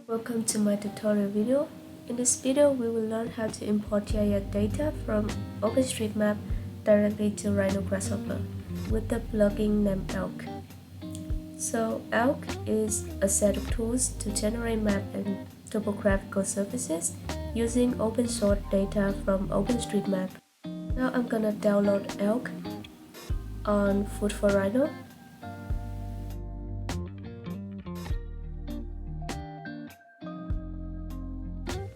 Welcome to my tutorial video. In this video, we will learn how to import GIS data from OpenStreetMap directly to Rhino Grasshopper with the plugin named Elk. So Elk is a set of tools to generate map and topographical surfaces using open source data from OpenStreetMap. Now I'm gonna download Elk on Food for Rhino.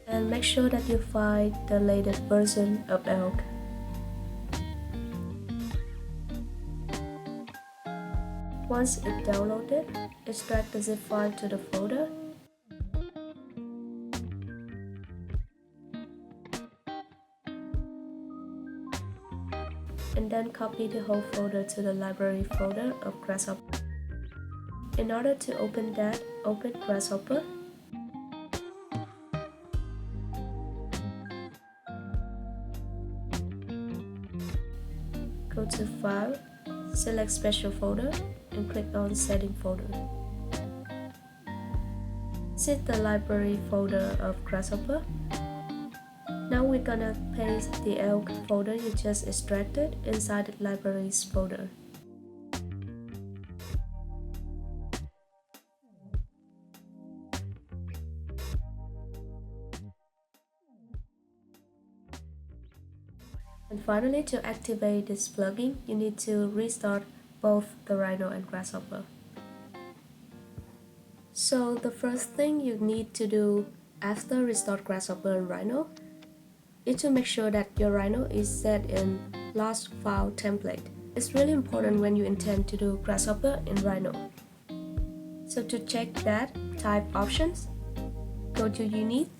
And make sure that you find the latest version of Elk. Once it's downloaded, extract the zip file to the folder. And then copy the whole folder to the library folder of Grasshopper. In order to open that, open Grasshopper. Go to File, select Special Folder, and click on Setting Folder. Set the library folder of Grasshopper. Now we're gonna paste the Elk folder you just extracted inside the libraries folder. And finally, to activate this plugin, you need to restart both the Rhino and Grasshopper. So the first thing you need to do after restart Grasshopper and Rhino is to make sure that your Rhino is set in last file template. It's really important when you intend to do Grasshopper in Rhino. So to check that, type Options, go to Unique,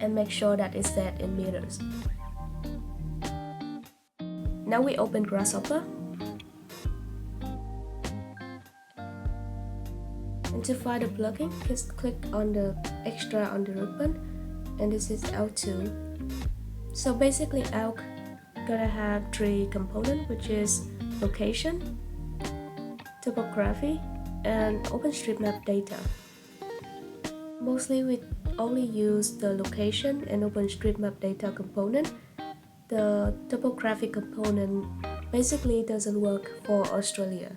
and make sure that it's set in meters. Now we open Grasshopper. And to find the plugin, just click on the extra on the ribbon, and this is L2. So basically Elk gonna have three components, which is location, topography, and OpenStreetMap data. Mostly we only use the location and OpenStreetMap data component. The topographic component basically doesn't work for Australia.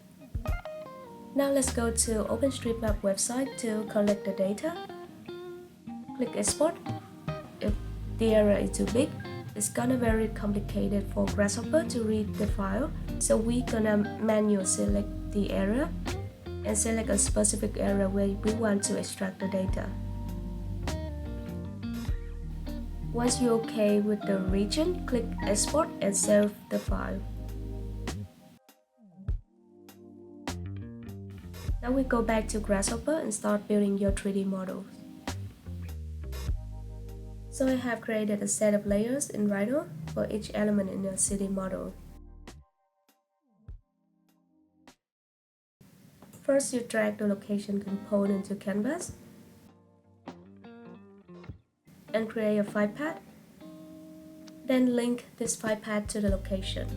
Now let's go to OpenStreetMap website to collect the data. Click Export. If the area is too big, it's gonna be very complicated for Grasshopper to read the file. So we're gonna manually select the area and select a specific area where we want to extract the data. Once you're okay with the region, click Export and save the file. Now we go back to Grasshopper and start building your 3D models. So I have created a set of layers in Rhino for each element in a city model. First, you drag the location component to canvas and create a file path. Then link this file path to the location.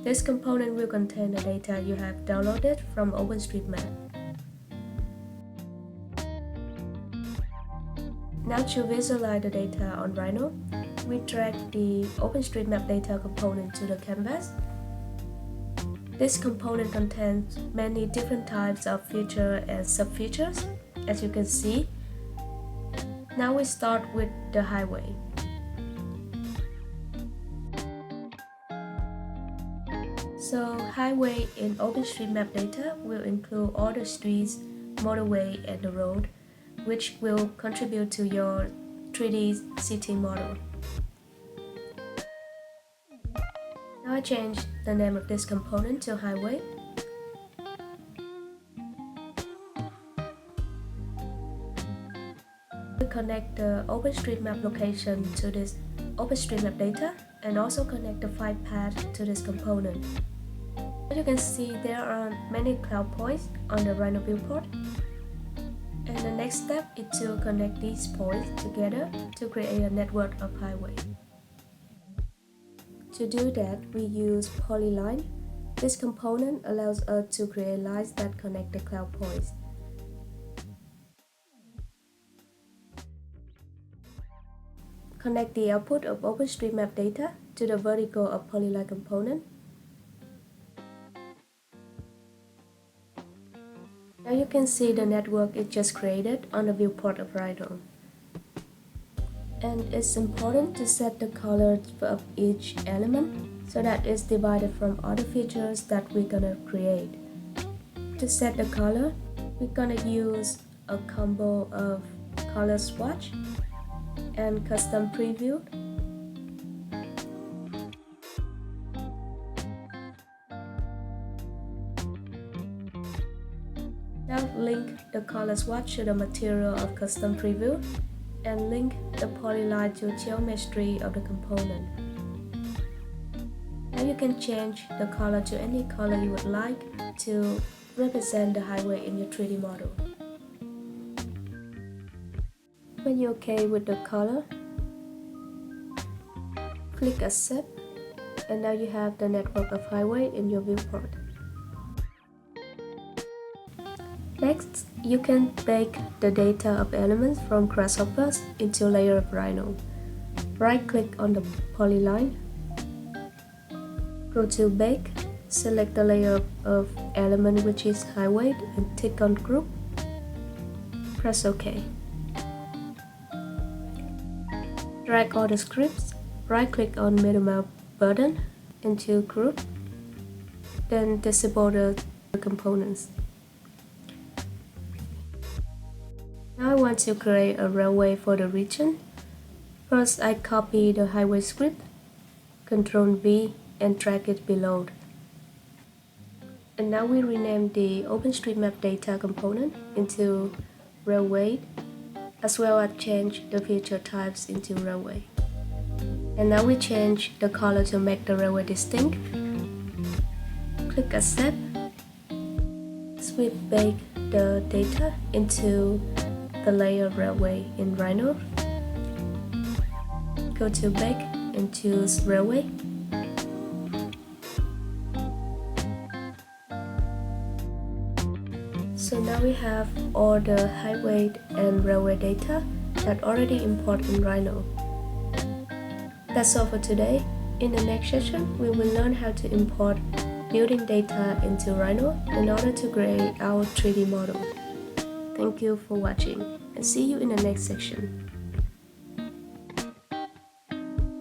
This component will contain the data you have downloaded from OpenStreetMap. Now to visualize the data on Rhino, we drag the OpenStreetMap data component to the canvas. This component contains many different types of features and sub-features, as you can see. Now we start with the highway. So highway in OpenStreetMap data will include all the streets, motorway, and the road, which will contribute to your 3D city model. Now I change the name of this component to highway. We connect the OpenStreetMap location to this OpenStreetMap data and also connect the file path to this component. As you can see, there are many cloud points on the Rhino viewport. And the next step is to connect these points together to create a network of highway. To do that, we use polyline This component allows us to create lines that connect the cloud points. Connect the output of OpenStreetMap data to the vertical of polyline component. Now you can see the network it just created on the viewport of Rhino. And it's important to set the color of each element so that it's divided from other features that we're gonna create. To set the color, we're gonna use a combo of color swatch and custom preview. Now link the color swatch to the material of custom preview and link the polyline to geometry of the component. Now you can change the color to any color you would like to represent the highway in your 3D model. When you're okay with the color, click Accept, and now you have the network of highway in your viewport. Next, you can bake the data of elements from grasshoppers into a layer of Rhino. Right-click on the polyline, go to Bake, select the layer of element which is highway and tick on Group. Press OK. Drag all the scripts, right-click on Middle button into Group, then disable the components. Now I want to create a railway for the region. First, I copy the highway script, Ctrl V, and drag it below. And now we rename the OpenStreetMap data component into railway, as well as change the feature types into railway. And now we change the color to make the railway distinct. Click Accept. We bake the data into the layer railway in Rhino. Go to Bake and choose Railway. So now we have all the highway and railway data that already import in Rhino. That's all for today. In the next session, we will learn how to import building data into Rhino in order to create our 3D model. Thank you for watching and see you in the next section.